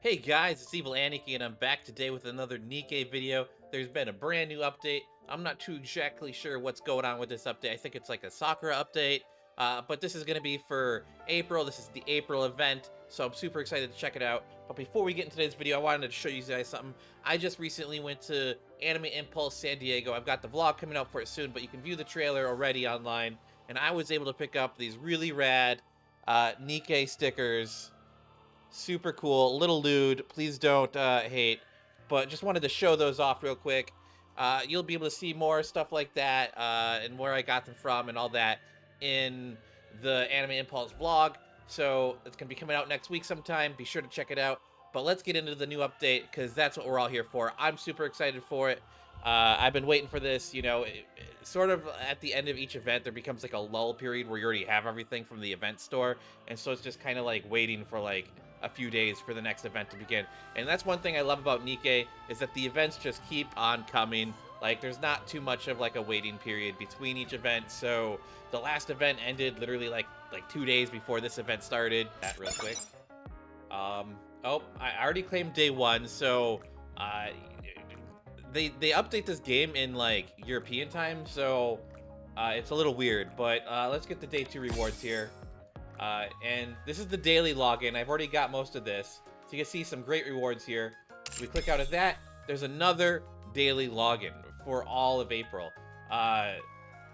Hey guys, it's Evil Aniki and I'm back today with another Nikke video. There's been a brand new update. I'm not too exactly sure what's going on with this update. I think it's like a Sakura update, but this is going to be for April. This is the April event, so I'm super excited to check it out. But before we get into today's video, I wanted to show you guys something. I just recently went to Anime Impulse San Diego. I've got the vlog coming out for it soon, but you can view the trailer already online. And I was able to pick up these really rad Nikke stickers. Super cool, little lewd, please don't hate, but just wanted to show those off real quick. You'll be able to see more stuff like that and where I got them from and all that in the Anime Impulse vlog. So it's gonna be coming out next week sometime. Be sure to check it out. But let's get into the new update because that's what we're all here for. I'm super excited for it. I've been waiting for this, you know, sort of at the end of each event, there becomes like a lull period where you already have everything from the event store. And so it's just kind of like waiting for like a few days for the next event to begin. And that's one thing I love about Nikke is that the events just keep on coming. Like there's not too much of like a waiting period between each event. So the last event ended literally like 2 days before this event started. That real quick. Oh, I already claimed day one. So they update this game in like European time. So it's a little weird, but let's get the day 2 rewards here. And this is the daily login. I've already got most of this. So you can see some great rewards here. We click out of that. There's another daily login for all of April.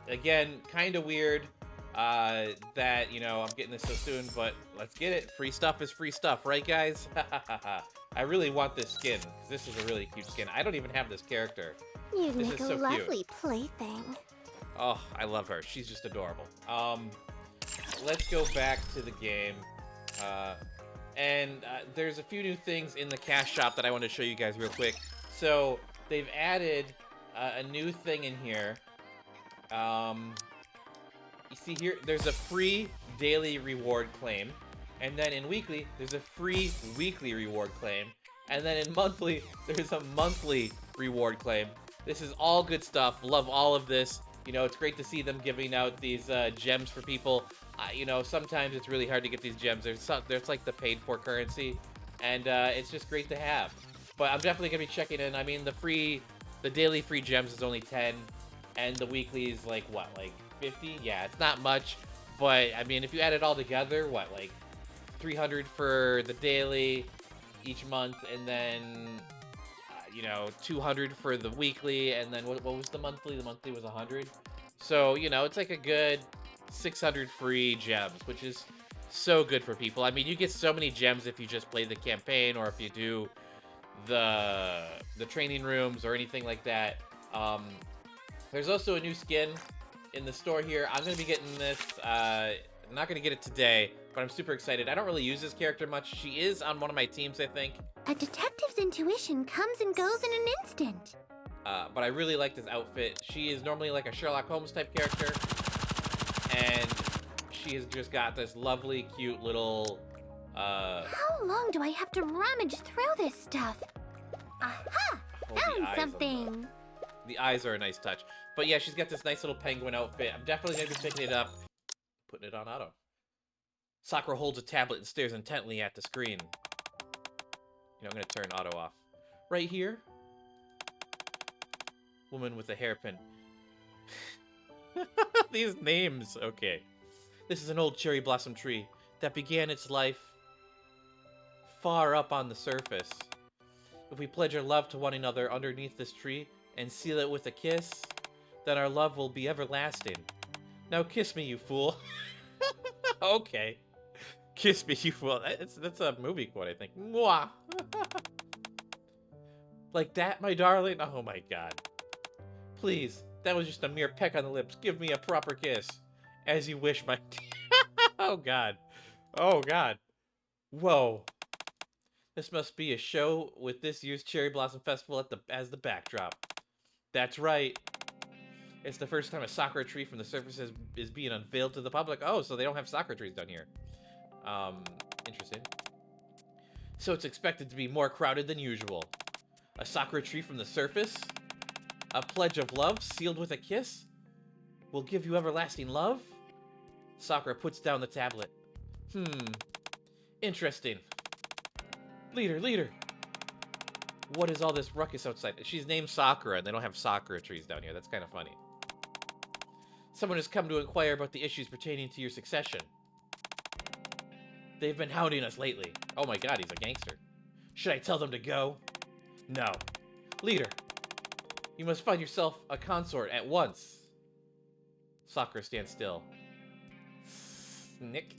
Again, kind of weird that, you know, I'm getting this so soon, but let's get it. Free stuff is free stuff, right, guys? I really want this skin, because this is a really cute skin. I don't even have this character. You'd This make is a so lovely plaything. Oh, I love her. She's just adorable. Let's go back to the game. There's a few new things in the cash shop that I want to show you guys real quick. So they've added a new thing in here. You see here, there's a free daily reward claim. And then in weekly, there's a free weekly reward claim. And then in monthly, there's a monthly reward claim. This is all good stuff. Love all of this. You know, it's great to see them giving out these gems for people. You know, sometimes it's really hard to get these gems. There's like the paid for currency, and it's just great to have. But I'm definitely gonna be checking in. I mean, the daily free gems is only 10, and the weekly is like what, like 50? Yeah, it's not much. But I mean, if you add it all together, what, like 300 for the daily each month, and then you know, 200 for the weekly, and then what was the monthly? The monthly was 100. So, you know, it's like a good 600 free gems, which is so good for people. I mean, you get so many gems if you just play the campaign or if you do the training rooms or anything like that. There's also a new skin in the store here. I'm going to be getting this. I'm not going to get it today, but I'm super excited. I don't really use this character much. She is on one of my teams, I think. A detective's intuition comes and goes in an instant. But I really like this outfit. She is normally like a Sherlock Holmes type character. And she has just got this lovely, cute little... How long do I have to rummage through this stuff? Aha! Found something! The eyes are a nice touch. But yeah, she's got this nice little penguin outfit. I'm definitely going to be picking it up. Putting it on auto. Sakura holds a tablet and stares intently at the screen. You know, I'm going to turn auto off. Right here. Woman with a hairpin. These names. Okay. This is an old cherry blossom tree that began its life far up on the surface. If we pledge our love to one another underneath this tree and seal it with a kiss, then our love will be everlasting. Now kiss me, you fool. Okay. Kiss me, you fool. That's a movie quote, I think. Mwah. Like that, my darling? Oh my god. Please, that was just a mere peck on the lips. Give me a proper kiss. As you wish, my... Oh god. Oh god. Whoa. This must be a show with this year's Cherry Blossom Festival as the backdrop. That's right. It's the first time a Sakura tree from the surface is being unveiled to the public. Oh, so they don't have Sakura trees down here. Interesting. So it's expected to be more crowded than usual. A Sakura tree from the surface? A pledge of love sealed with a kiss? Will give you everlasting love? Sakura puts down the tablet. Interesting. Leader, leader! What is all this ruckus outside? She's named Sakura, and they don't have Sakura trees down here. That's kind of funny. Someone has come to inquire about the issues pertaining to your succession. They've been hounding us lately. Oh my god, he's a gangster. Should I tell them to go? No. Leader, you must find yourself a consort at once. Sakura stands still. Nick?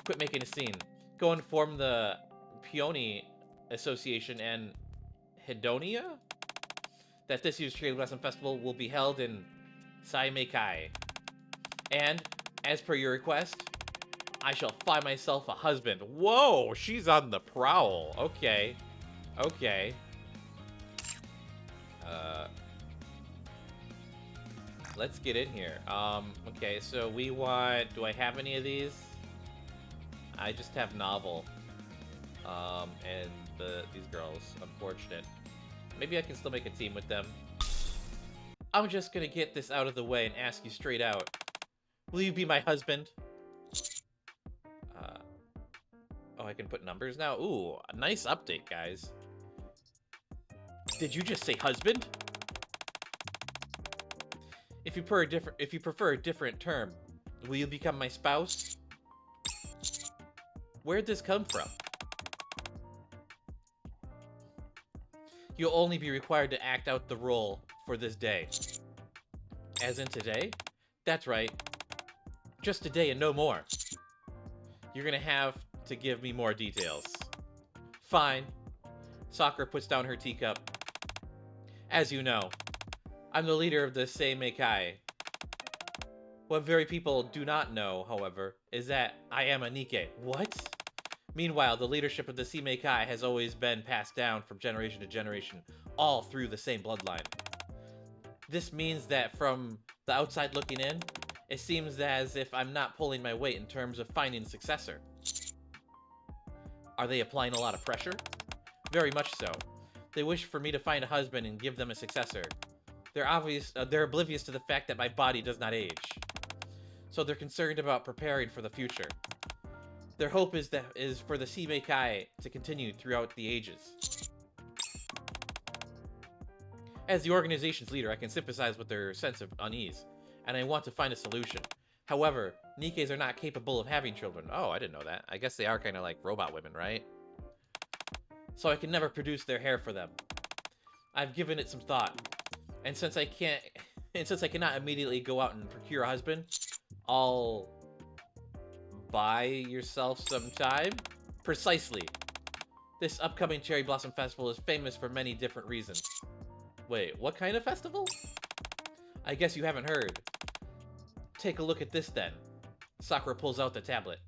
Quit making a scene. Go inform the Peony Association and Hedonia that this year's Cherry Blossom Festival will be held in Saimekai. And, as per your request, I shall find myself a husband. Whoa, she's on the prowl. Okay. Okay. Let's get in here. Okay, so we want... Do I have any of these? I just have novel. And these girls. Unfortunate. Maybe I can still make a team with them. I'm just gonna get this out of the way and ask you straight out. Will you be my husband? Oh, I can put numbers now? Ooh, a nice update, guys. Did you just say husband? If you prefer a different term, will you become my spouse? Where'd this come from? You'll only be required to act out the role for this day. As in today? That's right. Just today and no more. You're gonna have to give me more details. Fine. Sakura puts down her teacup. As you know, I'm the leader of the Seimekai. What very people do not know, however, is that I am a Nikke. What? Meanwhile, the leadership of the Seimekai has always been passed down from generation to generation, all through the same bloodline. This means that from the outside looking in, it seems as if I'm not pulling my weight in terms of finding a successor. Are they applying a lot of pressure? Very much so. They wish for me to find a husband and give them a successor. They're oblivious to the fact that my body does not age. So they're concerned about preparing for the future. Their hope is for the Seimekai to continue throughout the ages. As the organization's leader, I can sympathize with their sense of unease, and I want to find a solution. However, Nikkes are not capable of having children. Oh, I didn't know that. I guess they are kind of like robot women, right? So I can never produce their hair for them. I've given it some thought, and since I cannot immediately go out and procure a husband, I'll buy yourself some time? Precisely. This upcoming Cherry Blossom Festival is famous for many different reasons. Wait, what kind of festival? I guess you haven't heard. Take a look at this then. Sakura pulls out the tablet.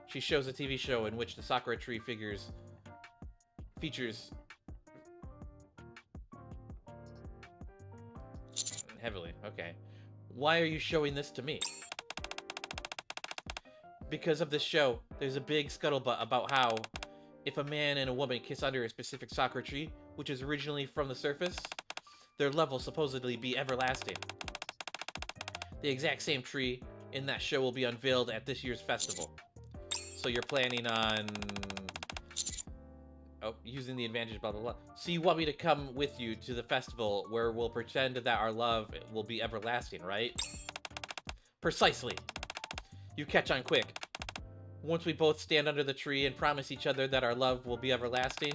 She shows a TV show in which the Sakura tree features heavily. Okay. Why are you showing this to me? Because of this show, there's a big scuttlebutt about how if a man and a woman kiss under a specific Sakura tree, which is originally from the surface, their love will supposedly be everlasting. The exact same tree in that show will be unveiled at this year's festival. So you're planning on... Oh, using the advantage, blah, blah, blah. So you want me to come with you to the festival where we'll pretend that our love will be everlasting, right? Precisely. You catch on quick. Once we both stand under the tree and promise each other that our love will be everlasting,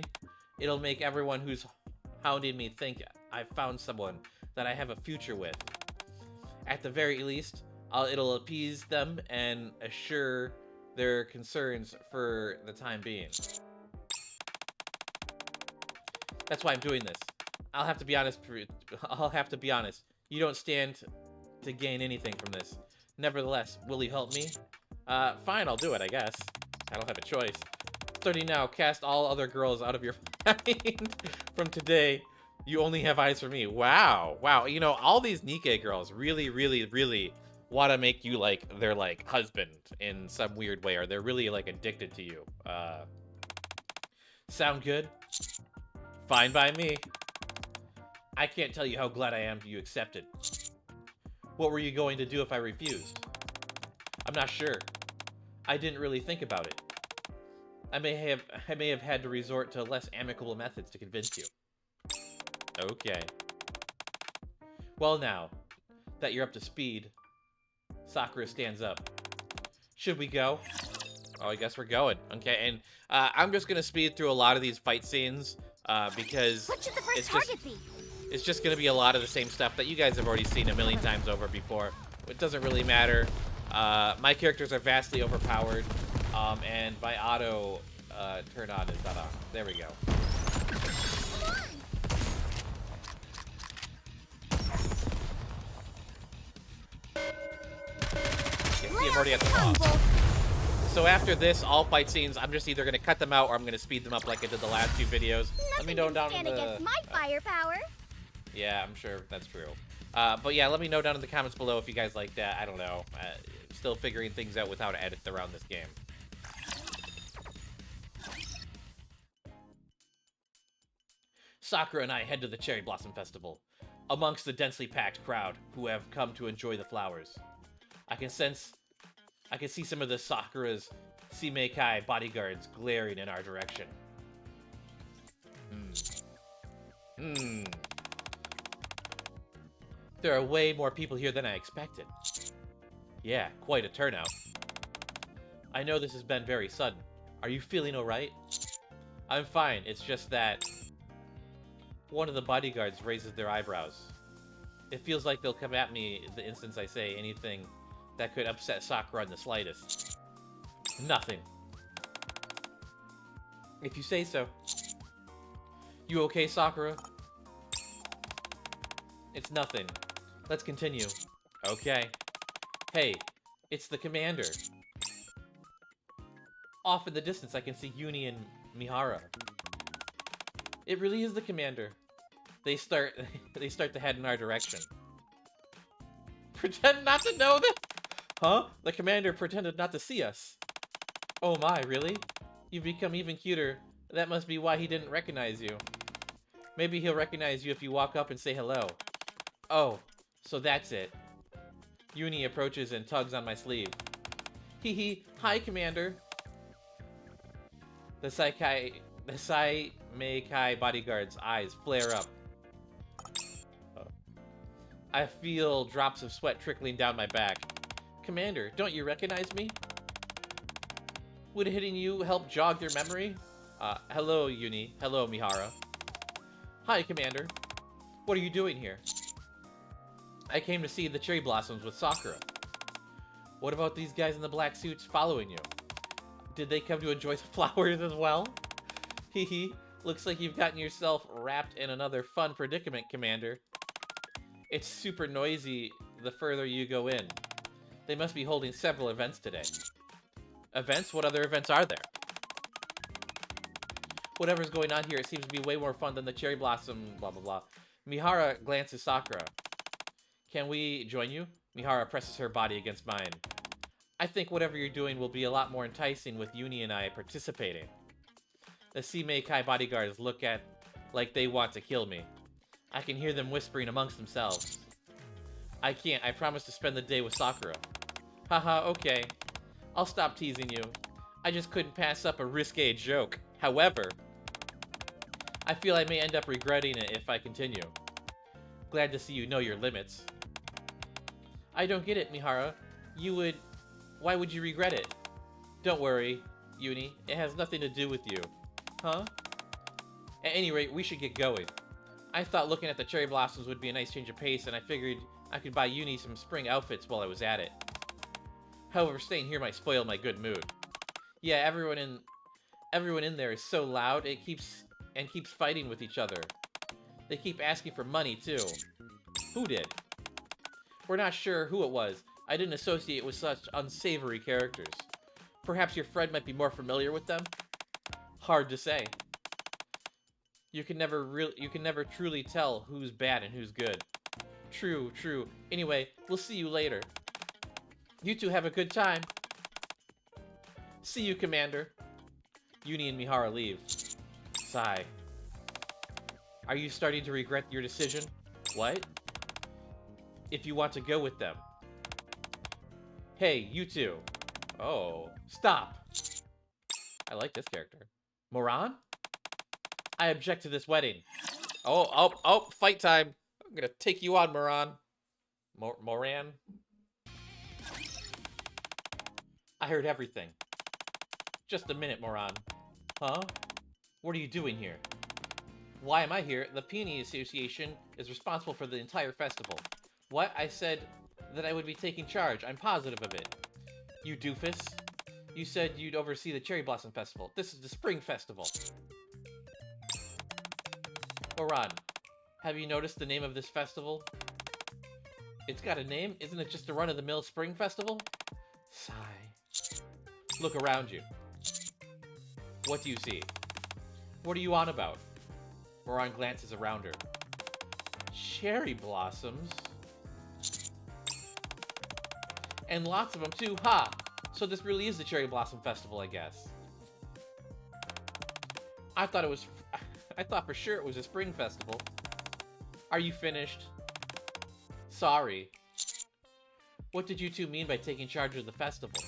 it'll make everyone who's hounding me think I've found someone that I have a future with. At the very least, it'll appease them and assure their concerns for the time being. That's why I'm doing this. I'll have to be honest. You don't stand to gain anything from this. Nevertheless, will you help me? Fine, I'll do it, I guess. I don't have a choice. Starting now, cast all other girls out of your mind. From today, you only have eyes for me. Wow. Wow. You know, all these Nikke girls really, really, really want to make you, like, their, like, husband in some weird way, or they're really, like, addicted to you. Sound good? Fine by me. I can't tell you how glad I am you accepted. What were you going to do if I refused? I'm not sure. I didn't really think about it. I may have had to resort to less amicable methods to convince you. Okay. Well now, that you're up to speed, Sakura stands up. Should we go? Oh, I guess we're going. Okay, and I'm just gonna speed through a lot of these fight scenes because What should the first target be? it's just gonna be a lot of the same stuff that you guys have already seen a million times over before. It doesn't really matter. My characters are vastly overpowered, and my auto turn on is not on. There we go. See, I'm already at the top. So after this, all fight scenes, I'm just either going to cut them out or I'm going to speed them up like I did the last few videos. Let me know down in the... against my firepower. Yeah, I'm sure that's true. But yeah, let me know down in the comments below if you guys like that. I don't know. Still figuring things out with how to edit around this game. Sakura and I head to the Cherry Blossom Festival, amongst the densely packed crowd who have come to enjoy the flowers. I can see some of the Sakura's Simeikai bodyguards glaring in our direction. There are way more people here than I expected. Yeah, quite a turnout. I know this has been very sudden. Are you feeling alright? I'm fine, it's just that... One of the bodyguards raises their eyebrows. It feels like they'll come at me the instant I say anything that could upset Sakura in the slightest. Nothing. If you say so. You okay, Sakura? It's nothing. Let's continue. Okay. Hey, it's the commander. Off in the distance, I can see Uni and Mihara. It really is the commander. They start to head in our direction. Pretend not to know this? Huh? The commander pretended not to see us. Oh my, really? You've become even cuter. That must be why he didn't recognize you. Maybe he'll recognize you if you walk up and say hello. Oh, so that's it. Uni approaches and tugs on my sleeve. Hee hee, hi commander. The Simeikai bodyguard's eyes flare up. I feel drops of sweat trickling down my back. Commander, don't you recognize me? Would hitting you help jog your memory? Hello, Uni. Hello, Mihara. Hi, Commander. What are you doing here? I came to see the cherry blossoms with Sakura. What about these guys in the black suits following you? Did they come to enjoy the flowers as well? Hehe, looks like you've gotten yourself wrapped in another fun predicament, Commander. It's super noisy the further you go in. They must be holding several events today. Events? What other events are there? Whatever's going on here, it seems to be way more fun than the cherry blossom blah blah blah. Mihara glances Sakura. Can we join you? Mihara presses her body against mine. I think whatever you're doing will be a lot more enticing with Uni and I participating. The Simeikai bodyguards look at like they want to kill me. I can hear them whispering amongst themselves. I can't. I promise to spend the day with Sakura. Haha, okay. I'll stop teasing you. I just couldn't pass up a risque joke. However, I feel I may end up regretting it if I continue. Glad to see you know your limits. I don't get it, Mihara. Why would you regret it? Don't worry, Uni. It has nothing to do with you. Huh? At any rate, we should get going. I thought looking at the cherry blossoms would be a nice change of pace, and I figured I could buy Uni some spring outfits while I was at it. However, staying here might spoil my good mood. Yeah, everyone in there is so loud, it keeps fighting with each other. They keep asking for money, too. Who did? We're not sure who it was. I didn't associate with such unsavory characters. Perhaps your friend might be more familiar with them? Hard to say. You can never truly tell who's bad and who's good. True, true. Anyway, we'll see you later. You two have a good time. See you, Commander. Uni and Mihara leave. Sigh. Are you starting to regret your decision? What? If you want to go with them. Hey, you two. Oh, stop. like this character. Moran? I object to this wedding. Oh, fight time. I'm gonna take you on, Moran. Moran? I heard everything. Just a minute, Moran. Huh? What are you doing here? Why am I here? The Peony Association is responsible for the entire festival. What? I said that I would be taking charge. I'm positive of it. You doofus. You said you'd oversee the Cherry Blossom Festival. This is the Spring Festival. Moran, have you noticed the name of this festival? It's got a name? Isn't it just a run-of-the-mill Spring Festival? Sigh. Look around you. What do you see? What are you on about? Moran glances around her. Cherry blossoms? And lots of them too, ha! So this really is the Cherry Blossom Festival, I guess. I thought for sure it was a spring festival. Are you finished? Sorry. What did you two mean by taking charge of the festival?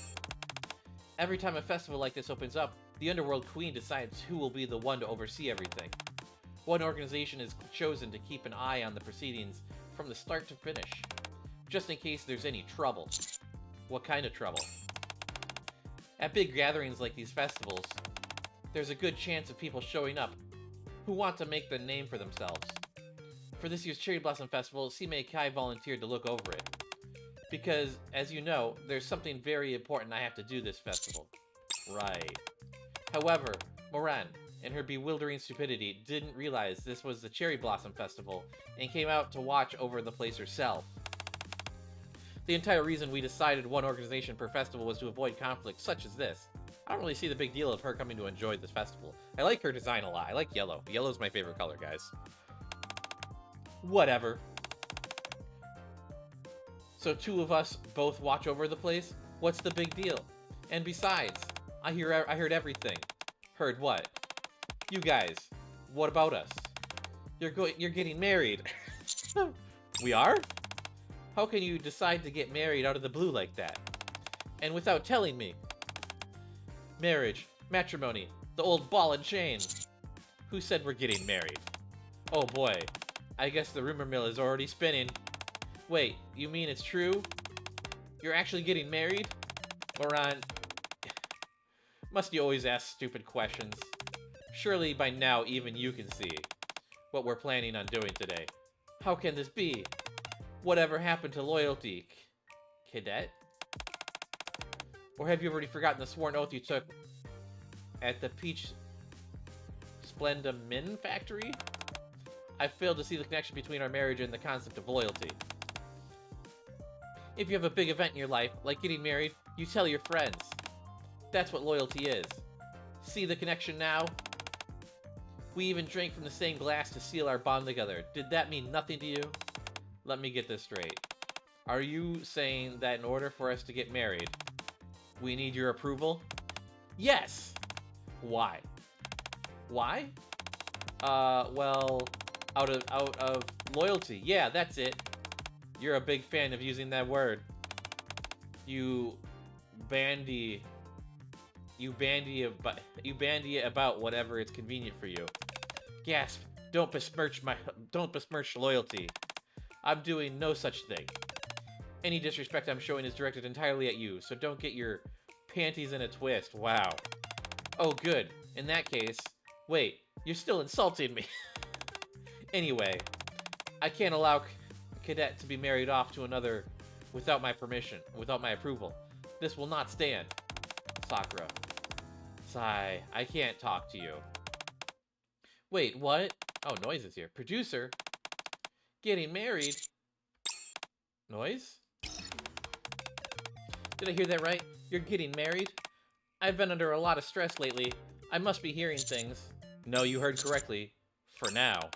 Every time a festival like this opens up, the Underworld Queen decides who will be the one to oversee everything. One organization is chosen to keep an eye on the proceedings from the start to finish, just in case there's any trouble. What kind of trouble? At big gatherings like these festivals, there's a good chance of people showing up who want to make the name for themselves. For this year's Cherry Blossom Festival, Sime Kai volunteered to look over it. Because, as you know, there's something very important I have to do this festival. Right. However, Moran, in her bewildering stupidity, didn't realize this was the Cherry Blossom Festival and came out to watch over the place herself. The entire reason we decided one organization per festival was to avoid conflicts such as this. I don't really see the big deal of her coming to enjoy this festival. I like her design a lot. I like yellow. Yellow's my favorite color, guys. Whatever. So two of us both watch over the place? What's the big deal? And besides, I heard everything. Heard what? You guys, what about us? You're getting married. We are? How can you decide to get married out of the blue like that? And without telling me? Marriage, matrimony, the old ball and chain. Who said we're getting married? Oh boy, I guess the rumor mill is already spinning. Wait, you mean it's true? You're actually getting married? Moran, must you always ask stupid questions? Surely by now even you can see what we're planning on doing today. How can this be? Whatever happened to loyalty, cadet? Or have you already forgotten the sworn oath you took at the Peach Splenda Min factory? I failed to see the connection between our marriage and the concept of loyalty. If you have a big event in your life, like getting married, you tell your friends. That's what loyalty is. See the connection now? We even drank from the same glass to seal our bond together. Did that mean nothing to you? Let me get this straight. Are you saying that in order for us to get married, we need your approval? Yes! Why? Why? Well, out of loyalty. Yeah, that's it. You're a big fan of using that word. You bandy about whatever is convenient for you. Gasp! Don't besmirch loyalty. I'm doing no such thing. Any disrespect I'm showing is directed entirely at you, so don't get your panties in a twist. Wow. Oh, good. In that case, wait, you're still insulting me. Anyway, I can't allow Cadet to be married off to another without my permission, without my approval. This will not stand. Sakura. Sigh, I can't talk to you. Wait, what? Oh, Noise is here. Producer? Getting married? Noise? Did I hear that right? You're getting married? I've been under a lot of stress lately. I must be hearing things. No, you heard correctly. For now.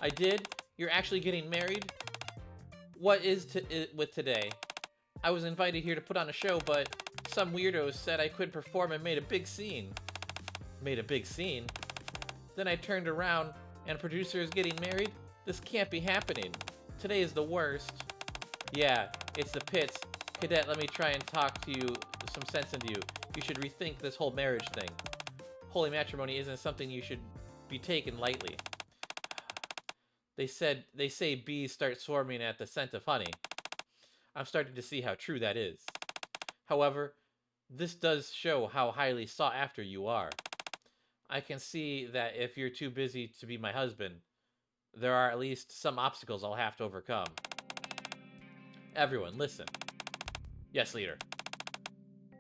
I did? You're actually getting married? What is with today? I was invited here to put on a show, but some weirdos said I couldn't perform and made a big scene. Made a big scene? Then I turned around, and a producer is getting married? This can't be happening. Today is the worst. Yeah, it's the pits. Cadet, let me try and talk to you, some sense into you. You should rethink this whole marriage thing. Holy matrimony isn't something you should be taken lightly. They say bees start swarming at the scent of honey. I'm starting to see how true that is. However, this does show how highly sought after you are. I can see that if you're too busy to be my husband, there are at least some obstacles I'll have to overcome. Everyone, listen. Yes, leader.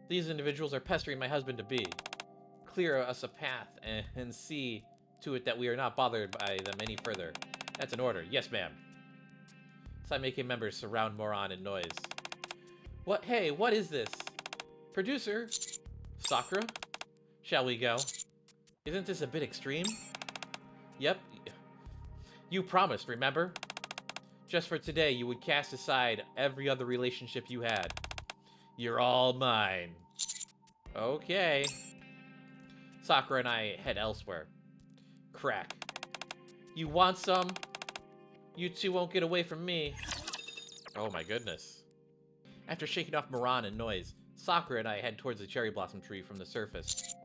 These individuals are pestering my husband-to-be. Clear us a path and see to it that we are not bothered by them any further. That's an order. Yes, ma'am. Saimeke members surround Moran and Noise. What? Hey, what is this? Producer? Sakura? Shall we go? Isn't this a bit extreme? Yep. You promised, remember? Just for today, you would cast aside every other relationship you had. You're all mine. Okay. Sakura and I head elsewhere. Crack. You want some? You two won't get away from me. Oh my goodness. After shaking off Moran and Noise, Sakura and I head towards the cherry blossom tree from the surface.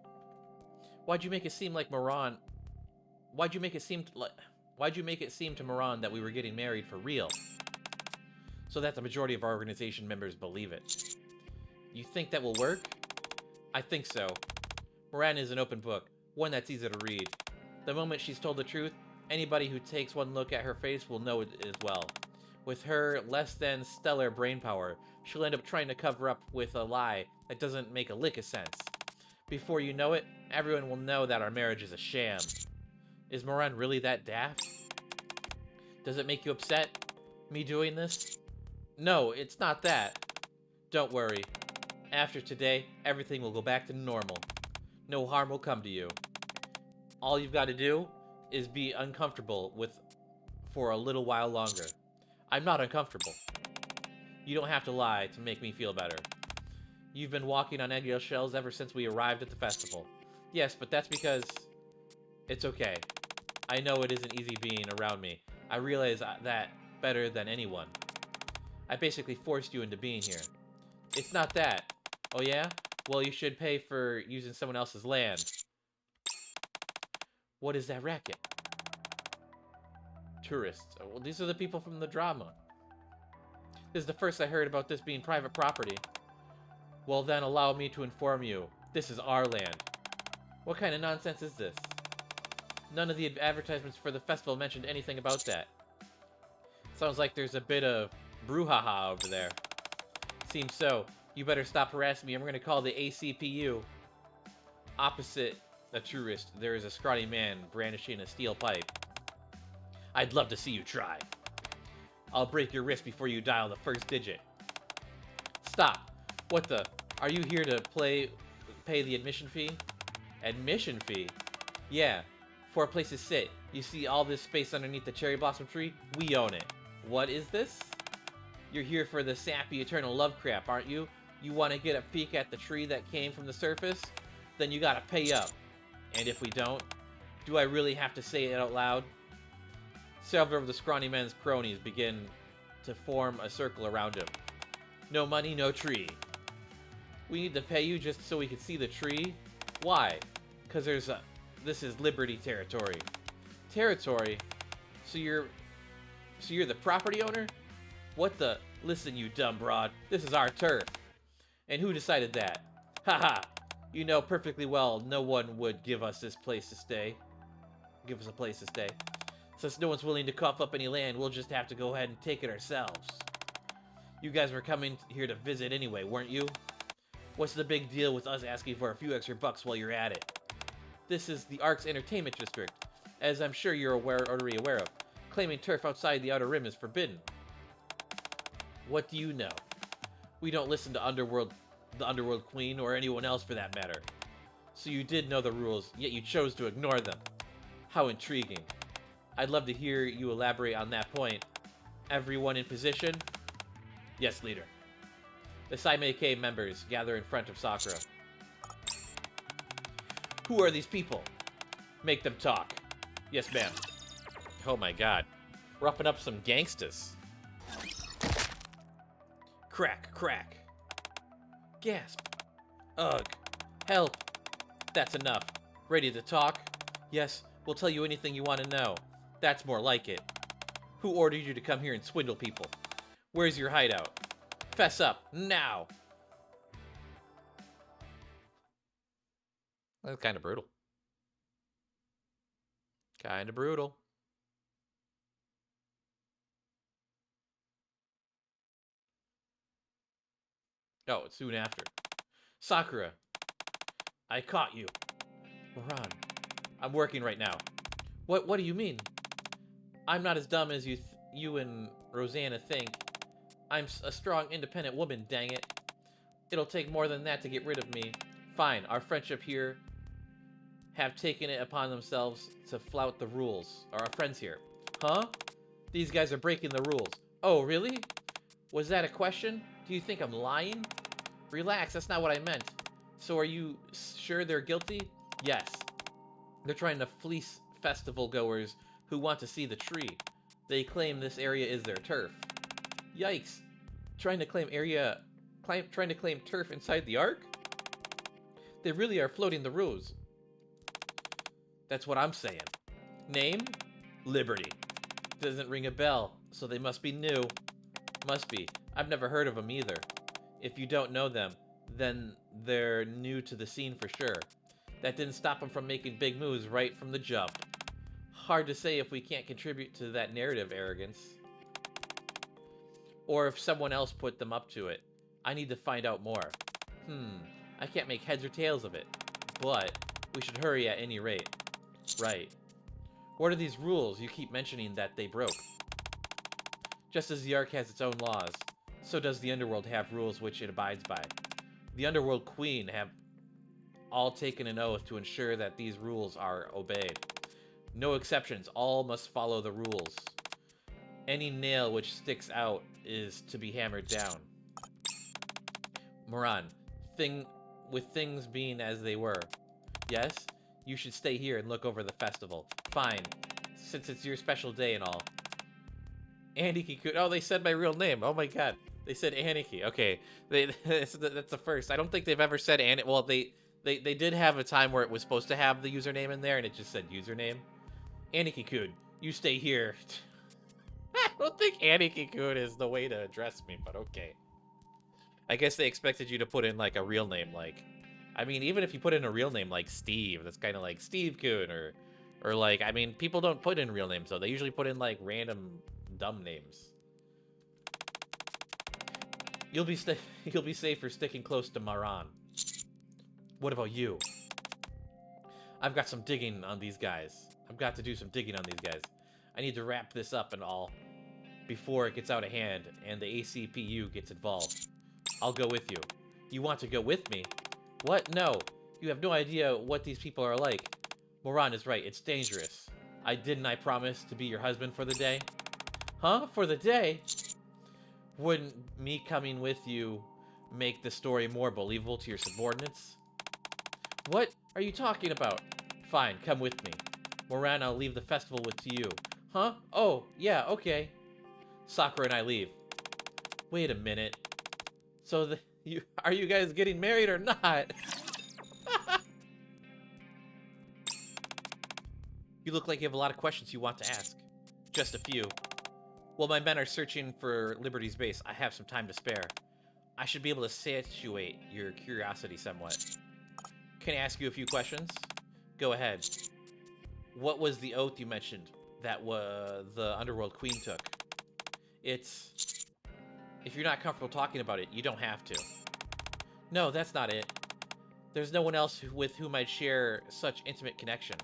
Why'd you make it seem to Moran that we were getting married for real? So that the majority of our organization members believe it. You think that will work? I think so. Moran is an open book, one that's easy to read. The moment she's told the truth, anybody who takes one look at her face will know it as well. With her less than stellar brain power, she'll end up trying to cover up with a lie that doesn't make a lick of sense. Before you know it, everyone will know that our marriage is a sham. Is Moran really that daft? Does it make you upset, me doing this? No, it's not that. Don't worry. After today, everything will go back to normal. No harm will come to you. All you've got to do is be uncomfortable for a little while longer. I'm not uncomfortable. You don't have to lie to make me feel better. You've been walking on eggshell shells ever since we arrived at the festival. Yes, but that's because... It's okay. I know it isn't easy being around me. I realize that better than anyone. I basically forced you into being here. It's not that. Oh yeah? Well, you should pay for using someone else's land. What is that racket? Tourists. Oh, well, these are the people from the drama. This is the first I heard about this being private property. Well then, allow me to inform you. This is our land. What kind of nonsense is this? None of the advertisements for the festival mentioned anything about that. Sounds like there's a bit of brouhaha over there. Seems so. You better stop harassing me. I'm going to call the ACPU. Opposite a tourist, there is a scrawny man brandishing a steel pipe. I'd love to see you try. I'll break your wrist before you dial the first digit. Stop. What the? Are you here to pay the admission fee? Admission fee? Yeah. For a place to sit. You see all this space underneath the cherry blossom tree? We own it. What is this? You're here for the sappy eternal love crap, aren't you? You want to get a peek at the tree that came from the surface? Then you gotta pay up. And if we don't, do I really have to say it out loud? Several of the scrawny man's cronies begin to form a circle around him. No money, no tree. We need to pay you just so we can see the tree? Why? Because this is Liberty territory. Territory? So you're the property owner? What the? Listen, you dumb broad. This is our turf. And who decided that? Haha. You know perfectly well no one would give us this place to stay. Give us a place to stay. Since no one's willing to cough up any land, we'll just have to go ahead and take it ourselves. You guys were coming here to visit anyway, weren't you? What's the big deal with us asking for a few extra bucks while you're at it? This is the Ark's entertainment district, as I'm sure you're already aware of. Claiming turf outside the Outer Rim is forbidden. What do you know? We don't listen to the Underworld Queen, or anyone else for that matter. So you did know the rules, yet you chose to ignore them. How intriguing. I'd love to hear you elaborate on that point. Everyone in position? Yes, leader. The Saimeke members gather in front of Sakura. Who are these people? Make them talk. Yes, ma'am. Oh my god. Roughing up some gangstas. Crack, crack. Gasp. Ugh. Help. That's enough. Ready to talk? Yes, we'll tell you anything you want to know. That's more like it. Who ordered you to come here and swindle people? Where's your hideout? Fess up, now! That's kind of brutal. Kind of brutal. Oh, it's soon after. Sakura, I caught you. Moran, I'm working right now. What do you mean? I'm not as dumb as you and Rosanna think. I'm a strong, independent woman, dang it. It'll take more than that to get rid of me. Fine, our friendship here have taken it upon themselves to flout the rules. Our friends here. Huh? These guys are breaking the rules. Oh, really? Was that a question? Do you think I'm lying? Relax, that's not what I meant. So are you sure they're guilty? Yes. They're trying to fleece festival goers who want to see the tree. They claim this area is their turf. Yikes. Trying to claim turf inside the Ark? They really are floating the rules. That's what I'm saying. Name? Liberty. Doesn't ring a bell, so they must be new. Must be. I've never heard of them either. If you don't know them, then they're new to the scene for sure. That didn't stop them from making big moves right from the jump. Hard to say if we can't contribute to that narrative arrogance. Or if someone else put them up to it. I need to find out more. I can't make heads or tails of it. But we should hurry at any rate. Right. What are these rules you keep mentioning that they broke? Just as the Ark has its own laws, so does the Underworld have rules which it abides by. The Underworld Queen have all taken an oath to ensure that these rules are obeyed. No exceptions, all must follow the rules. Any nail which sticks out is to be hammered down. Moran, with things being as they were. Yes? You should stay here and look over the festival. Fine, since it's your special day and all. Aniki could. Oh, they said my real name. Oh my god. They said Aniki. Okay. That's the first. I don't think they've ever said Aniki. Well, they did have a time where it was supposed to have the username in there and it just said username. Aniki-kun, you stay here. I don't think Aniki-kun is the way to address me, but okay. I guess they expected you to put in like a real name, like, I mean, even if you put in a real name like Steve, that's kind of like Steve-kun, or like, I mean, people don't put in real names, though. They usually put in like random dumb names. You'll be safe for sticking close to Maran. What about you? I've got some digging on these guys. I've got to do some digging on these guys. I need to wrap this up and all before it gets out of hand and the ACPU gets involved. I'll go with you. You want to go with me? What? No. You have no idea what these people are like. Moran is right. It's dangerous. I promise to be your husband for the day? Huh? For the day? Wouldn't me coming with you make the story more believable to your subordinates? What are you talking about? Fine, come with me. Moran, I'll leave the festival with you. Huh? Oh, yeah, okay. Sakura and I leave. Wait a minute. So are you guys getting married or not? You look like you have a lot of questions you want to ask. Just a few. While my men are searching for Liberty's base, I have some time to spare. I should be able to satiate your curiosity somewhat. Can I ask you a few questions? Go ahead. What was the oath you mentioned that the Underworld Queen took? It's... If you're not comfortable talking about it, you don't have to. No, that's not it. There's no one else with whom I'd share such intimate connection.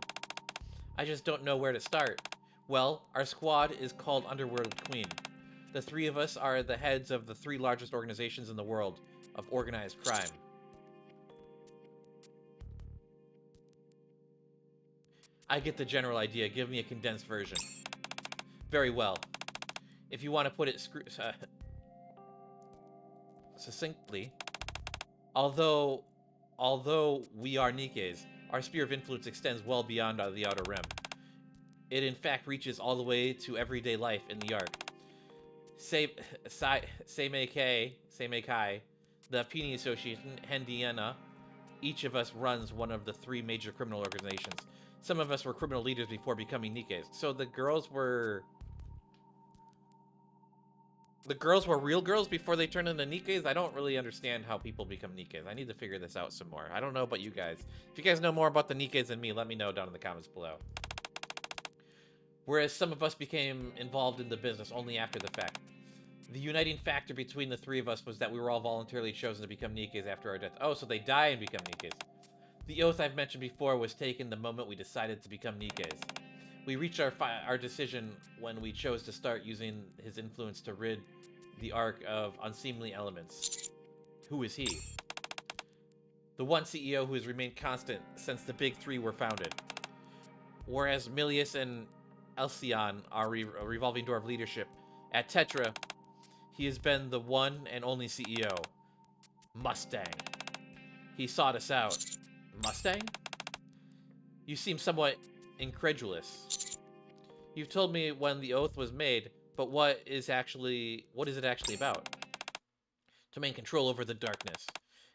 I just don't know where to start. Well, our squad is called Underworld Queen. The three of us are the heads of the three largest organizations in the world of organized crime. I get the general idea. Give me a condensed version. Very well. If you want to put it succinctly, although we are Nikkes, our sphere of influence extends well beyond the Outer Rim. It in fact reaches all the way to everyday life in the Ark. Seimeikai, the Peony Association, Hendiana, each of us runs one of the 3 major criminal organizations. Some of us were criminal leaders before becoming Nikkes. So the girls were real girls before they turned into Nikkes? I don't really understand how people become Nikkes. I need to figure this out some more. I don't know about you guys. If you guys know more about the Nikkes than me, let me know down in the comments below. Whereas some of us became involved in the business only after the fact. The uniting factor between the 3 of us was that we were all voluntarily chosen to become Nikkes after our death. Oh, so they die and become Nikkes. The oath I've mentioned before was taken the moment we decided to become Nikkes. We reached our decision when we chose to start using his influence to rid the Ark of unseemly elements. Who is he? The one CEO who has remained constant since the Big 3 were founded. Whereas Milius and Elsion are a revolving door of leadership, at Tetra, he has been the one and only CEO. Mustang. He sought us out. Mustang? You seem somewhat incredulous. You've told me when the oath was made, but what is it actually about? To maintain control over the darkness,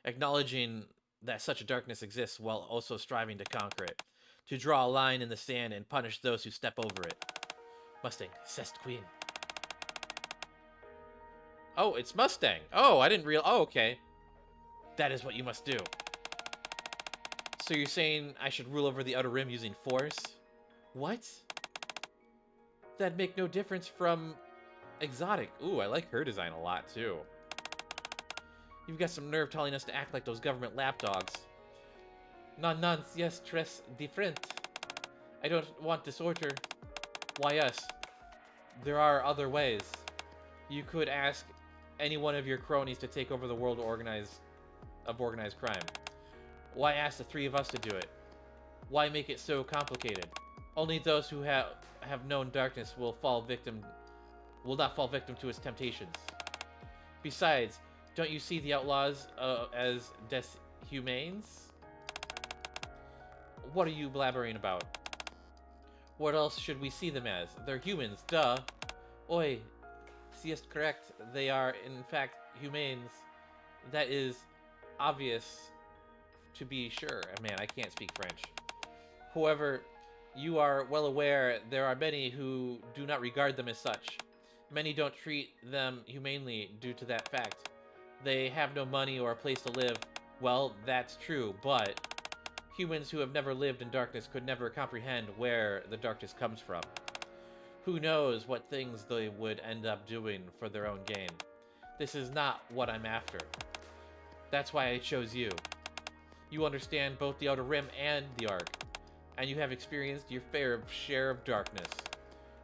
acknowledging that such a darkness exists while also striving to conquer it, to draw a line in the sand and punish those who step over it. Mustang, Cest Queen. Oh, it's Mustang. Oh, I didn't realize. Oh, okay. That is what you must do. So you're saying I should rule over the Outer Rim using force? What? That'd make no difference from Exotic. Ooh, I like her design a lot, too. You've got some nerve telling us to act like those government lapdogs. Non, yes, tres different. I don't want disorder. Why us? There are other ways. You could ask any one of your cronies to take over the world of organized crime. Why ask the 3 of us to do it? Why make it so complicated? Only those who have known darkness will not fall victim to its temptations. Besides, don't you see the outlaws as deshumanes? What are you blabbering about? What else should we see them as? They're humans, duh. Oi, si est correct. They are, in fact, humanes. That is obvious, to be sure. Man, I can't speak French. However, you are well aware there are many who do not regard them as such. Many don't treat them humanely due to that fact. They have no money or a place to live. Well, that's true, but humans who have never lived in darkness could never comprehend where the darkness comes from. Who knows what things they would end up doing for their own gain. This is not what I'm after. That's why I chose you. You understand both the Outer Rim and the Ark, and you have experienced your fair share of darkness.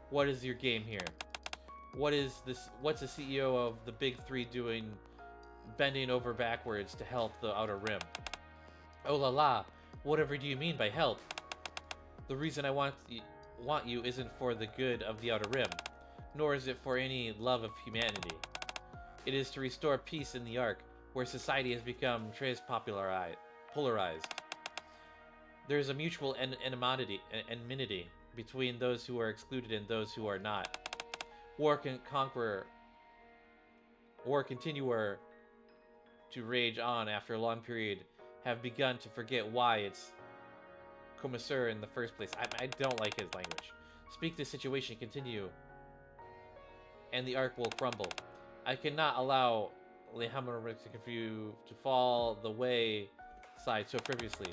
What is your game here? What's the CEO of the Big 3 doing, bending over backwards to help the Outer Rim? Oh la la, whatever do you mean by help? The reason I want you isn't for the good of the Outer Rim, nor is it for any love of humanity. It is to restore peace in the Ark, where society has become polarized. There is a mutual enmity between those who are excluded and those who are not. War continuer to rage on after a long period have begun to forget why it's Commissaire in the first place. I don't like his language. Speak the situation continue, and the Ark will crumble. I cannot allow Le Hammer to fall the wayside so frivolously.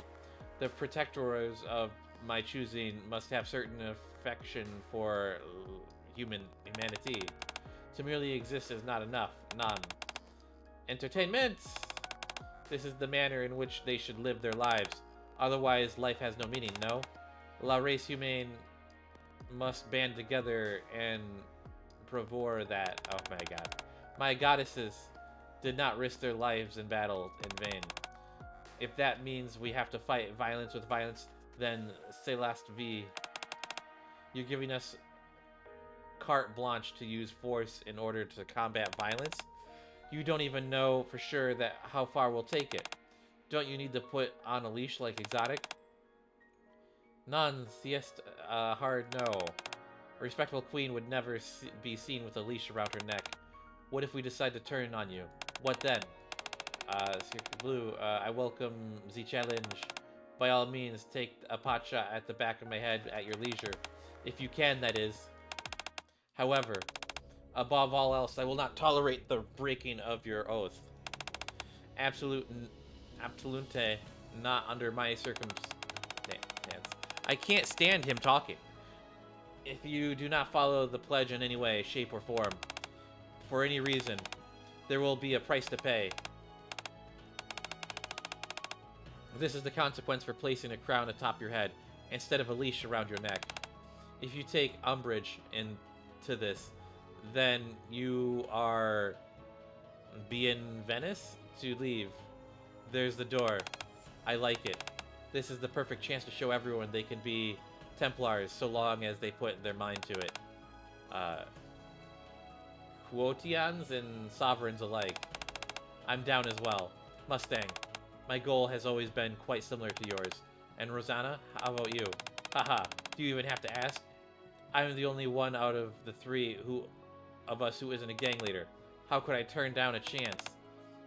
The protectors of my choosing must have certain affection for humanity. To merely exist is not enough. None. Entertainment! This is the manner in which they should live their lives. Otherwise, life has no meaning, no? La race humaine must band together and provor that... Oh my god. My goddesses did not risk their lives in battle in vain. If that means we have to fight violence with violence, then c'est la vie. You're giving us carte blanche to use force in order to combat violence? You don't even know for sure that how far we'll take it. Don't you need to put on a leash like Exotic? Non, siest, hard no. A respectable queen would never be seen with a leash around her neck. What if we decide to turn on you? What then? Circle Blue, I welcome the challenge. By all means, take a pot shot at the back of my head at your leisure. If you can, that is. However, above all else, I will not tolerate the breaking of your oath. Absolute, not under my circumstance. I can't stand him talking. If you do not follow the pledge in any way, shape, or form, for any reason, there will be a price to pay. This is the consequence for placing a crown atop your head instead of a leash around your neck. If you take umbrage into this, then you are being Venice to leave. There's the door. I like it. This is the perfect chance to show everyone they can be Templars so long as they put their mind to it. Quotians and sovereigns alike. I'm down as well. Mustang, my goal has always been quite similar to yours. And Rosanna, how about you? Haha, do you even have to ask? I'm the only one out of the three of us who isn't a gang leader. How could I turn down a chance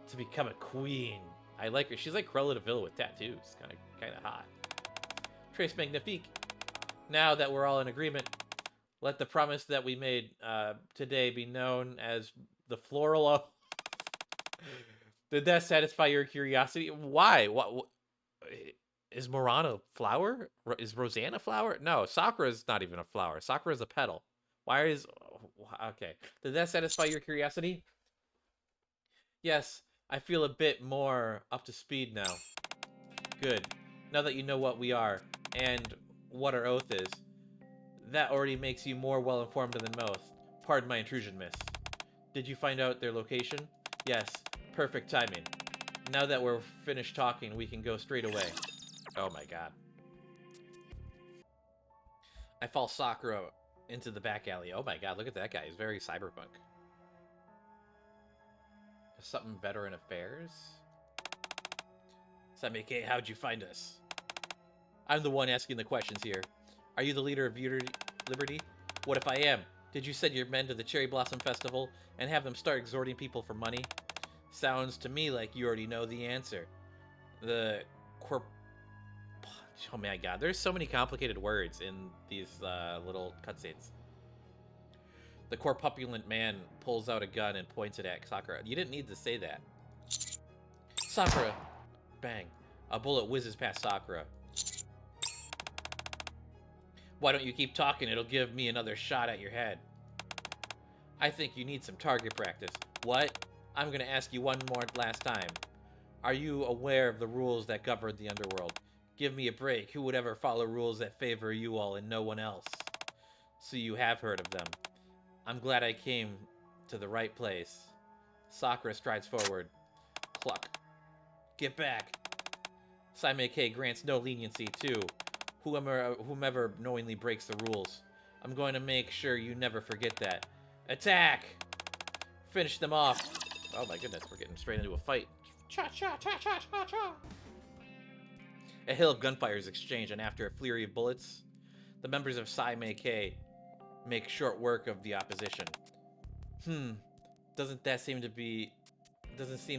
to become a queen? I like her. She's like Cruella de Vil with tattoos. Kind of hot. Trace Magnifique. Now that we're all in agreement, let the promise that we made today be known as the floral oath. Did that satisfy your curiosity? Why? What is Morana a flower? Is Rosanna a flower? No, Sakura is not even a flower. Sakura is a petal. Why is... Okay. Did that satisfy your curiosity? Yes, I feel a bit more up to speed now. Good. Now that you know what we are, and what our oath is, that already makes you more well-informed than most. Pardon my intrusion, miss. Did you find out their location? Yes. Perfect timing. Now that we're finished talking, we can go straight away. Oh my god. I fall Sakura into the back alley. Oh my god, look at that guy. He's very cyberpunk. Something veteran affairs? Samike, how'd you find us? I'm the one asking the questions here. Are you the leader of Liberty? What if I am? Did you send your men to the Cherry Blossom Festival and have them start extorting people for money? Sounds to me like you already know the answer. The corp... Oh my god, there's so many complicated words in these little cutscenes. The corpulent man pulls out a gun and points it at Sakura. You didn't need to say that. Sakura! Bang. A bullet whizzes past Sakura. Why don't you keep talking? It'll give me another shot at your head. I think you need some target practice. What? I'm gonna ask you one more last time. Are you aware of the rules that govern the underworld? Give me a break. Who would ever follow rules that favor you all and no one else? So you have heard of them. I'm glad I came to the right place. Sakura strides forward. Cluck. Get back. Saimei grants no leniency to whomever knowingly breaks the rules. I'm going to make sure you never forget that. Attack! Finish them off. Oh my goodness, we're getting straight into a fight. Cha-cha-cha-cha-cha-cha! A hail of gunfire is exchanged, and after a flurry of bullets, the members of Saimei make short work of the opposition. Doesn't seem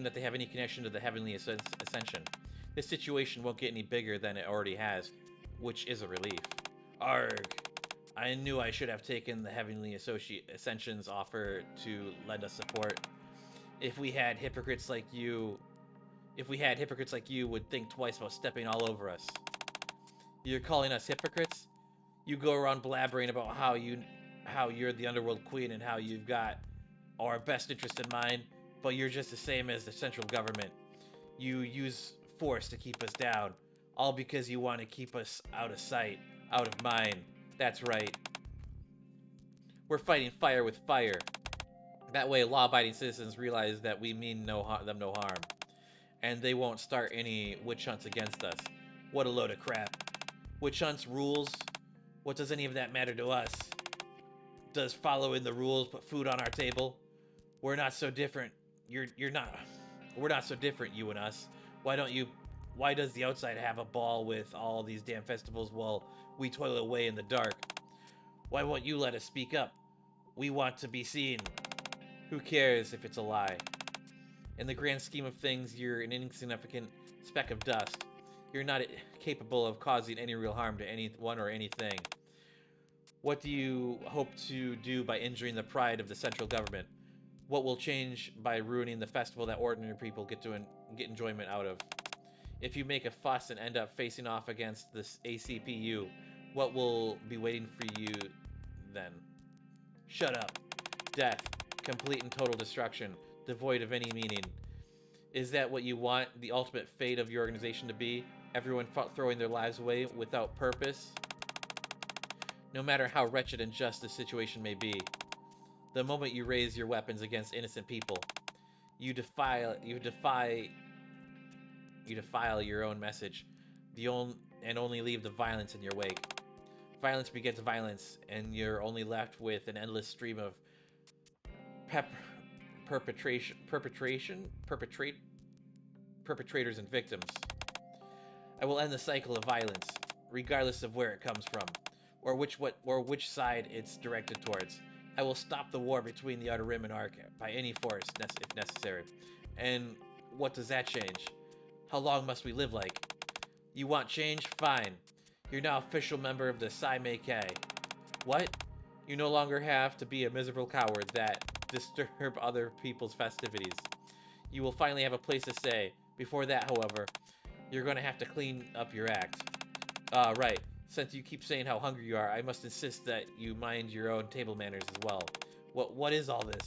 that they have any connection to the Heavenly Ascension. This situation won't get any bigger than it already has, which is a relief. Arg! I knew I should have taken the Heavenly Ascension's offer to lend us support. If we had hypocrites like you would think twice about stepping all over us. You're calling us hypocrites? You go around blabbering about how you're the underworld queen and how you've got our best interest in mind, but you're just the same as the central government. You use force to keep us down, all because you want to keep us out of sight, out of mind. That's right. We're fighting fire with fire. That way, law-abiding citizens realize that we mean them no harm, and they won't start any witch hunts against us. What a load of crap. Witch hunts, rules, what does any of that matter to us? Does following the rules put food on our table? We're not so different. We're not so different, you and us. Why does the outside have a ball with all these damn festivals while we toil away in the dark? Why won't you let us speak up? We want to be seen. Who cares if it's a lie? In the grand scheme of things, you're an insignificant speck of dust. You're not capable of causing any real harm to anyone or anything. What do you hope to do by injuring the pride of the central government? What will change by ruining the festival that ordinary people get enjoyment out of? If you make a fuss and end up facing off against this ACPU, what will be waiting for you then? Shut up. Death. Complete and total destruction. Devoid of any meaning. Is that what you want the ultimate fate of your organization to be? Everyone throwing their lives away without purpose? No matter how wretched and just the situation may be, the moment you raise your weapons against innocent people, you defile your own message, and only leave the violence in your wake. Violence begets violence, and you're only left with an endless stream of perpetrators and victims. I will end the cycle of violence, regardless of where it comes from, or which side it's directed towards. I will stop the war between the Outer Rim and Ark by any force, if necessary. And what does that change? How long must we live like? You want change? Fine. You're now official member of the Nikke. What? You no longer have to be a miserable coward that disturb other people's festivities. You will finally have a place to stay. Before that, however, you're going to have to clean up your act. Right. Since you keep saying how hungry you are, I must insist that you mind your own table manners as well. What is all this?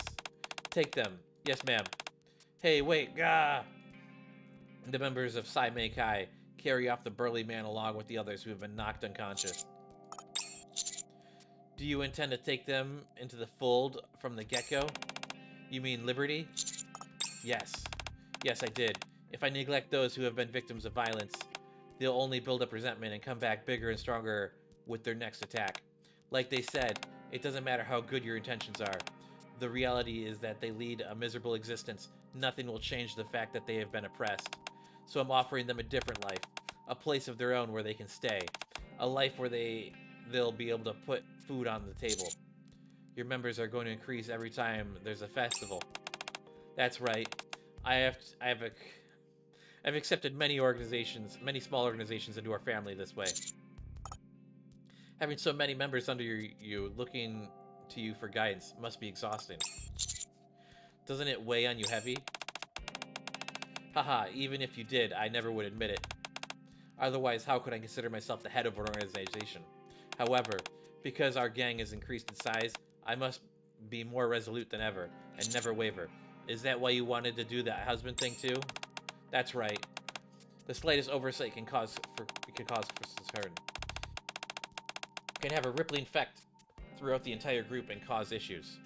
Take them. Yes, ma'am. Hey, wait, gah! The members of Nikke carry off the burly man along with the others who have been knocked unconscious. Do you intend to take them into the fold from the get-go? You mean liberty? Yes. Yes, I did. If I neglect those who have been victims of violence, they'll only build up resentment and come back bigger and stronger with their next attack. Like they said, it doesn't matter how good your intentions are. The reality is that they lead a miserable existence. Nothing will change the fact that they have been oppressed. So I'm offering them a different life, a place of their own where they can stay, a life where they'll be able to put food on the table. Your members are going to increase every time there's a festival. That's right. I've accepted many small organizations into our family this way. Having so many members under you looking to you for guidance must be exhausting. Doesn't it weigh on you heavy? Haha, even if you did, I never would admit it. Otherwise, how could I consider myself the head of an organization? However, because our gang has increased in size, I must be more resolute than ever, and never waver. Is that why you wanted to do that husband thing too? That's right. The slightest oversight can cause concern. Can have a rippling effect throughout the entire group and cause issues.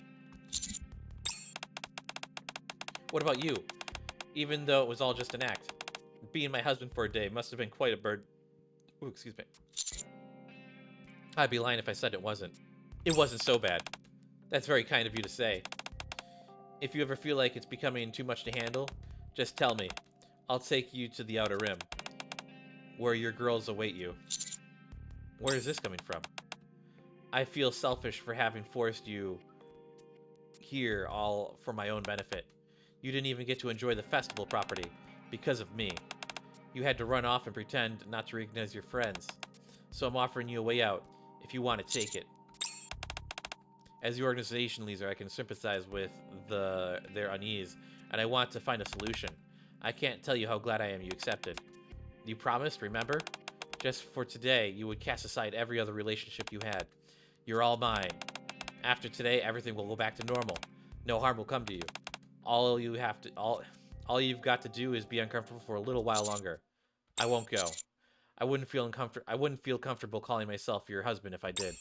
What about you? Even though it was all just an act, being my husband for a day must have been quite a burden. Ooh, excuse me. I'd be lying if I said it wasn't. It wasn't so bad. That's very kind of you to say. If you ever feel like it's becoming too much to handle, just tell me. I'll take you to the Outer Rim, where your girls await you. Where is this coming from? I feel selfish for having forced you here all for my own benefit. You didn't even get to enjoy the festival property because of me. You had to run off and pretend not to recognize your friends. So I'm offering you a way out, if you want to take it. As the organization leader, I can sympathize with their unease, and I want to find a solution. I can't tell you how glad I am you accepted. You promised, remember? Just for today, you would cast aside every other relationship you had. You're all mine. After today, everything will go back to normal. No harm will come to you. All you've got to do is be uncomfortable for a little while longer. I won't go. I wouldn't feel comfortable calling myself your husband if I did.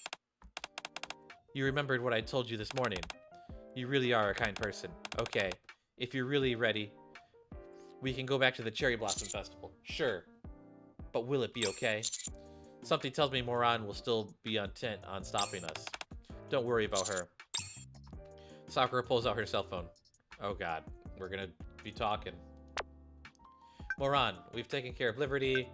You remembered what I told you this morning. You really are a kind person. Okay, if you're really ready, we can go back to the Cherry Blossom Festival. Sure. But will it be okay? Something tells me Moran will still be intent on stopping us. Don't worry about her. Sakura pulls out her cell phone. Oh god, we're gonna be talking. Moran, we've taken care of Liberty.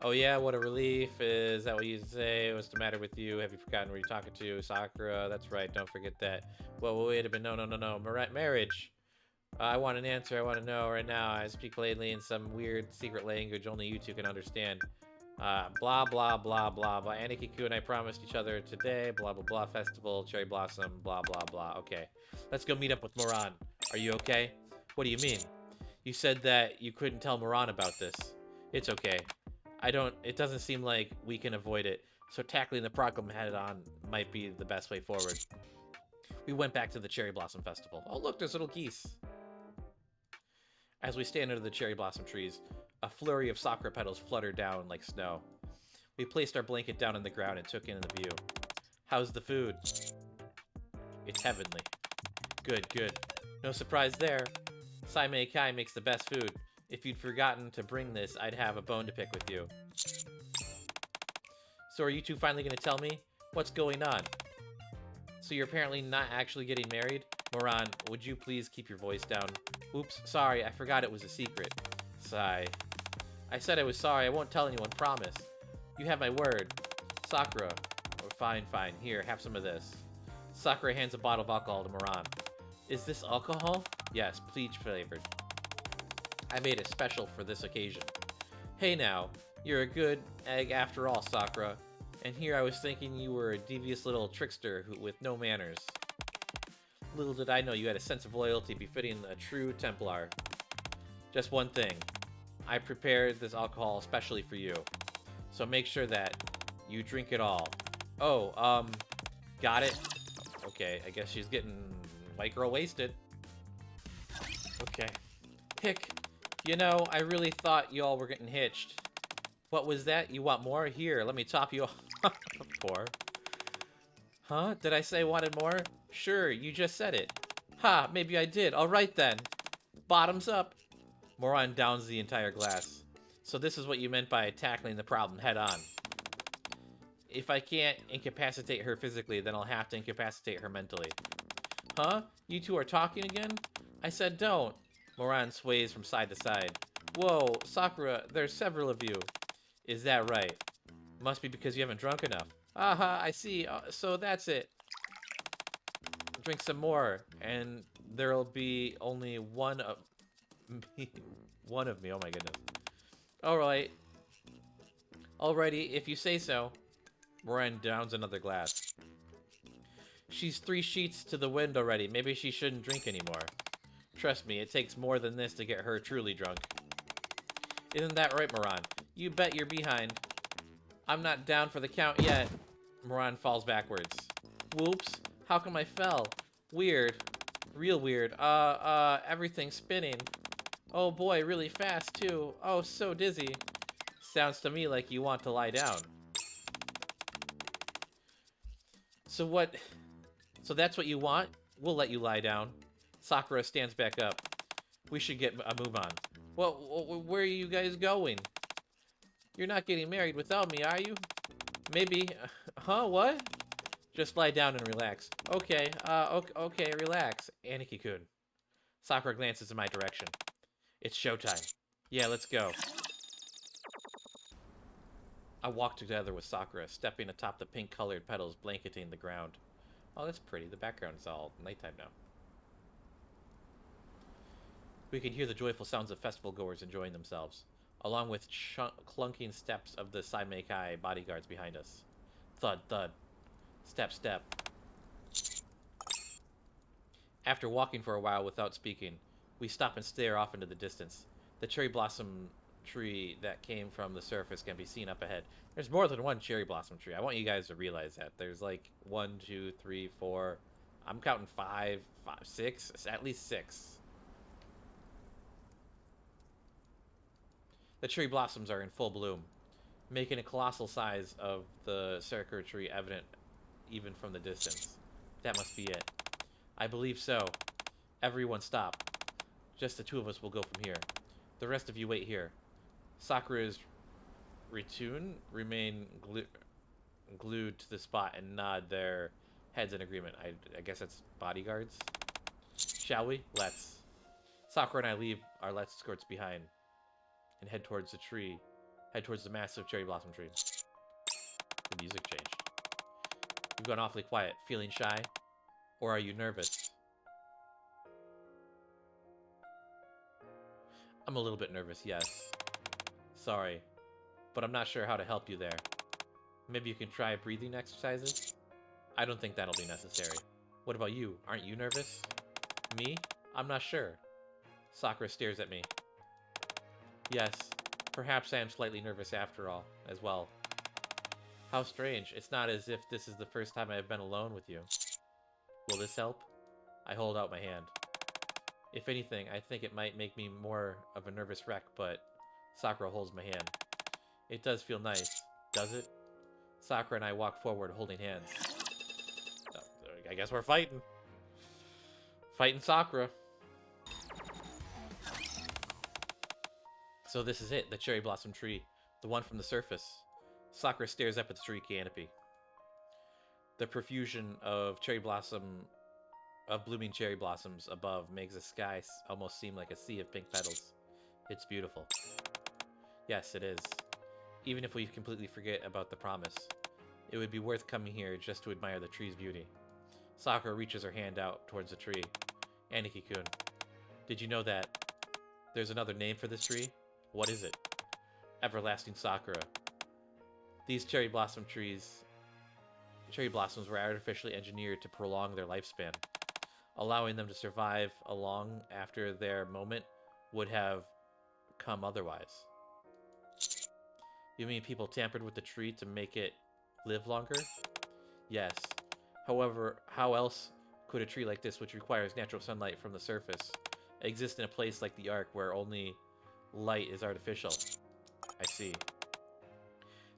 Oh yeah, what a relief. Is that what you say? What's the matter with you? Have you forgotten who you're talking to? Sakura, that's right, don't forget that. Well, wait a minute, no. Marriage. I want an answer. I want to know right now. I speak plainly in some weird secret language only you two can understand. Blah, blah, blah, blah, blah. Aniki-ku and I promised each other today. Blah, blah, blah. Festival, cherry blossom, blah, blah, blah. Okay. Let's go meet up with Moran. Are you okay? What do you mean? You said that you couldn't tell Moran about this. It's okay. It doesn't seem like we can avoid it. So tackling the problem head on might be the best way forward. We went back to the Cherry Blossom Festival. Oh, look, there's little geese. As we stand under the cherry blossom trees, a flurry of sakura petals fluttered down like snow. We placed our blanket down on the ground and took in the view. How's the food? It's heavenly. Good, good. No surprise there. Saimei Kai makes the best food. If you'd forgotten to bring this, I'd have a bone to pick with you. So are you two finally going to tell me? What's going on? So you're apparently not actually getting married? Moran, would you please keep your voice down? Oops, sorry, I forgot it was a secret. Sigh. I said I was sorry, I won't tell anyone, promise. You have my word. Sakura. Oh, fine, fine. Here, have some of this. Sakura hands a bottle of alcohol to Moran. Is this alcohol? Yes, peach flavored. I made it special for this occasion. Hey now, you're a good egg after all, Sakura. And here I was thinking you were a devious little trickster with no manners. Little did I know you had a sense of loyalty befitting a true Templar. Just one thing. I prepared this alcohol especially for you. So make sure that you drink it all. Oh, got it? Okay, I guess she's getting white girl wasted. Okay. Hick, you know, I really thought y'all were getting hitched. What was that? You want more? Here, let me top you off. Poor. Huh? Did I say wanted more? Sure, you just said it. Ha, maybe I did. Alright then. Bottoms up. Moran downs the entire glass. So this is what you meant by tackling the problem head on. If I can't incapacitate her physically, then I'll have to incapacitate her mentally. Huh? You two are talking again? I said don't. Moran sways from side to side. Whoa, Sakura, there's several of you. Is that right? Must be because you haven't drunk enough. Aha, I see. So that's it. Drink some more, and there'll be only one of me. One of me, oh my goodness. Alright. Alrighty, if you say so. Moran downs another glass. She's 3 sheets to the wind already. Maybe she shouldn't drink anymore. Trust me, it takes more than this to get her truly drunk. Isn't that right, Moran? You bet you're behind. I'm not down for the count yet. Moran falls backwards. Whoops. How come I fell? Weird. Real weird. Everything's spinning. Oh boy, really fast too. Oh, so dizzy. Sounds to me like you want to lie down. So that's what you want? We'll let you lie down. Sakura stands back up. We should get a move on. Well, where are you guys going? You're not getting married without me, are you? Maybe. Huh, what? Just lie down and relax. Okay, okay, relax. Aniki-kun. Sakura glances in my direction. It's showtime. Yeah, let's go. I walk together with Sakura, stepping atop the pink-colored petals blanketing the ground. Oh, that's pretty. The background's all nighttime now. We can hear the joyful sounds of festival-goers enjoying themselves, along with clunking steps of the Saimei Kai bodyguards behind us. Thud, thud. Step, step. After walking for a while without speaking, we stop and stare off into the distance. The cherry blossom tree that came from the surface can be seen up ahead. There's more than one cherry blossom tree. I want you guys to realize that. There's like 1, 2, 3, 4. I'm counting 5, 6, at least 6. The cherry blossoms are in full bloom, making a colossal size of the Sakura tree evident even from the distance. That must be it. I believe so. Everyone stop. Just the 2 of us will go from here. The rest of you wait here. Sakura's remain glued to the spot and nod their heads in agreement. I guess that's bodyguards. Shall we? Let's. Sakura and I leave our let's skirts behind and head towards the tree. Head towards the massive cherry blossom tree. The music changed. You've gone awfully quiet. Feeling shy? Or are you nervous? I'm a little bit nervous, yes. Sorry, but I'm not sure how to help you there. Maybe you can try breathing exercises? I don't think that'll be necessary. What about you? Aren't you nervous? Me? I'm not sure. Sakura stares at me. Yes, perhaps I am slightly nervous after all, as well. How strange. It's not as if this is the first time I have been alone with you. Will this help? I hold out my hand. If anything, I think it might make me more of a nervous wreck, but Sakura holds my hand. It does feel nice, does it? Sakura and I walk forward holding hands. Oh, I guess we're fighting. Fighting Sakura. So this is it, the cherry blossom tree, the one from the surface. Sakura stares up at the tree canopy. The profusion of blooming cherry blossoms above makes the sky almost seem like a sea of pink petals. It's beautiful. Yes, it is. Even if we completely forget about the promise, it would be worth coming here just to admire the tree's beauty. Sakura reaches her hand out towards the tree. Aniki-kun, did you know that there's another name for this tree? What is it? Everlasting Sakura. These cherry blossoms were artificially engineered to prolong their lifespan, allowing them to survive long after their moment would have come otherwise. You mean people tampered with the tree to make it live longer? Yes. However, how else could a tree like this, which requires natural sunlight from the surface, exist in a place like the Ark where only light is artificial? I see.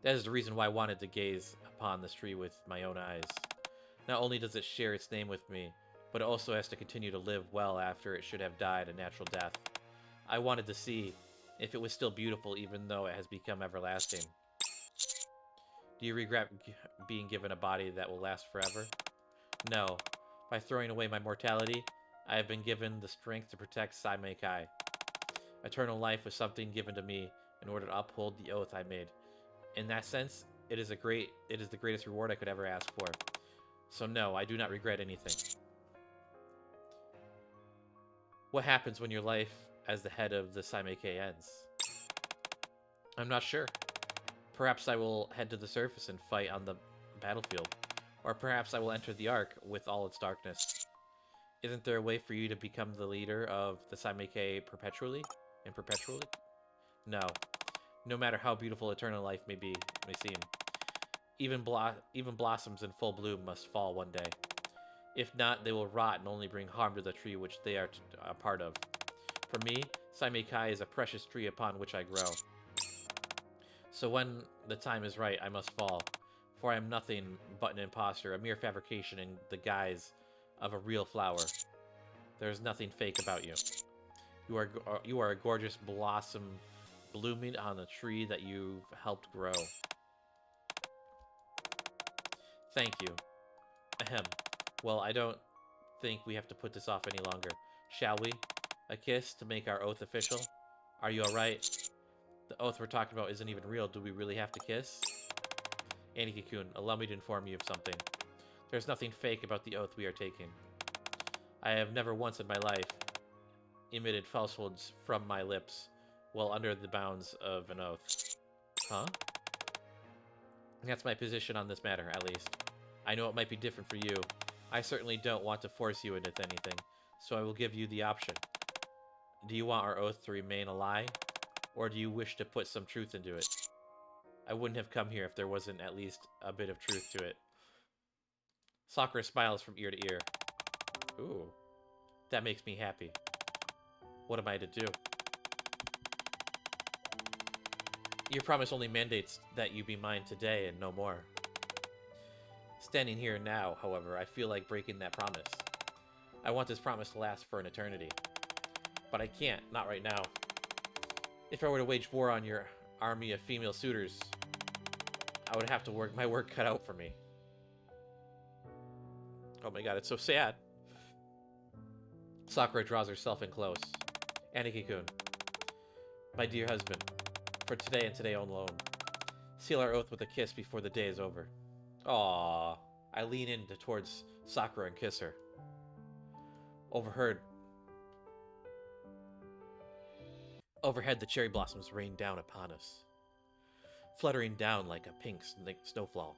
That is the reason why I wanted to gaze upon this tree with my own eyes. Not only does it share its name with me, but it also has to continue to live well after it should have died a natural death. I wanted to see if it was still beautiful even though it has become everlasting. Do you regret being given a body that will last forever? No. By throwing away my mortality, I have been given the strength to protect Saimei Kai. Eternal life was something given to me in order to uphold the oath I made. In that sense, it is the greatest reward I could ever ask for. So no, I do not regret anything. What happens when your life as the head of the Saimei Kai ends? I'm not sure. Perhaps I will head to the surface and fight on the battlefield. Or perhaps I will enter the Ark with all its darkness. Isn't there a way for you to become the leader of the Saimei Kai perpetually? No. No matter how beautiful eternal life may seem. Even blossoms in full bloom must fall one day. If not, they will rot and only bring harm to the tree which they are a part of. For me, Saimei Kai is a precious tree upon which I grow. So when the time is right, I must fall. For I am nothing but an imposter, a mere fabrication in the guise of a real flower. There is nothing fake about you. You are a gorgeous blossom blooming on a tree that you've helped grow. Thank you. Ahem. Well, I don't think we have to put this off any longer. Shall we? A kiss to make our oath official? Are you alright? The oath we're talking about isn't even real. Do we really have to kiss? Aniki-kun, allow me to inform you of something. There's nothing fake about the oath we are taking. I have never once in my life emitted falsehoods from my lips while under the bounds of an oath. Huh? That's my position on this matter, at least. I know it might be different for you. I certainly don't want to force you into anything, so I will give you the option. Do you want our oath to remain a lie, or do you wish to put some truth into it? I wouldn't have come here if there wasn't at least a bit of truth to it. Sakura smiles from ear to ear. Ooh, that makes me happy. What am I to do? Your promise only mandates that you be mine today and no more. Standing here now, however, I feel like breaking that promise. I want this promise to last for an eternity. But I can't, not right now. If I were to wage war on your army of female suitors, I would have to work my work cut out for me. Oh my god, it's so sad. Sakura draws herself in close. Aniki-kun, my dear husband, for today and today alone, seal our oath with a kiss before the day is over. Aww. I lean in towards Sakura and kiss her. Overhead, the cherry blossoms rain down upon us, fluttering down like a pink snowfall.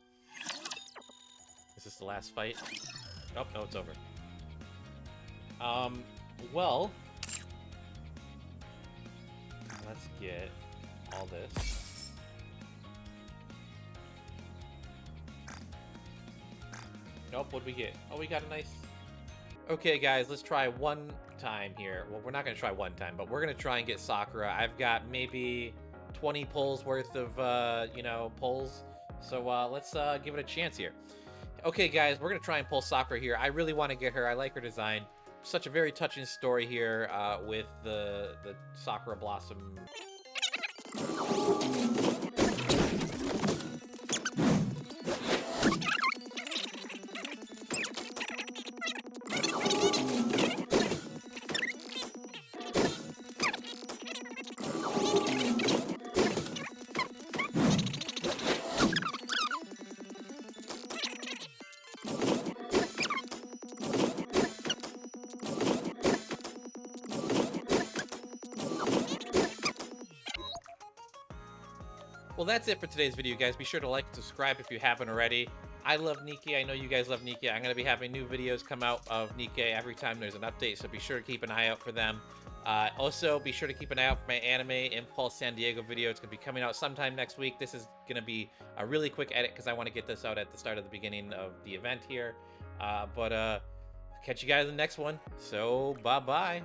Is this the last fight? Oh, no, it's over. Well, let's get all this. Nope, what'd we get? Oh, we got a nice... Okay, guys, let's try one time here. Well, we're not going to try one time, but we're going to try and get Sakura. I've got maybe 20 pulls worth of, you know, pulls. So let's give it a chance here. Okay, guys, we're going to try and pull Sakura here. I really want to get her. I like her design. Such a very touching story here with the Sakura Blossom. Well, that's it for today's video, guys. Be sure to like and subscribe if you haven't already. I love Nikke. I know you guys love Nikke. I'm going to be having new videos come out of Nikke every time there's an update, so be sure to keep an eye out for them. Also, be sure to keep an eye out for my Anime Impulse San Diego video. It's going to be coming out sometime next week. This is going to be a really quick edit because I want to get this out at the start of the beginning of the event here. Catch you guys in the next one. So, bye-bye.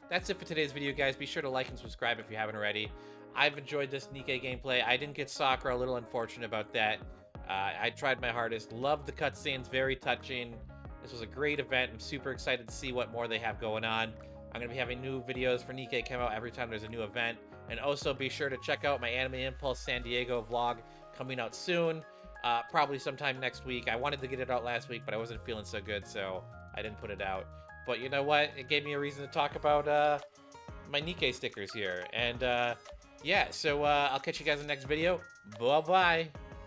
That's it for today's video, guys. Be sure to like and subscribe if you haven't already. I've enjoyed this Nikke gameplay. I didn't get Sakura, a little unfortunate about that. I tried my hardest. Loved the cutscenes, very touching. This was a great event. I'm super excited to see what more they have going on. I'm going to be having new videos for Nikke come out every time there's a new event. And also be sure to check out my Anime Impulse San Diego vlog coming out soon. Probably sometime next week. I wanted to get it out last week, but I wasn't feeling so good, so I didn't put it out. But you know what? It gave me a reason to talk about my Nikke stickers here. And yeah, so I'll catch you guys in the next video. Bye-bye.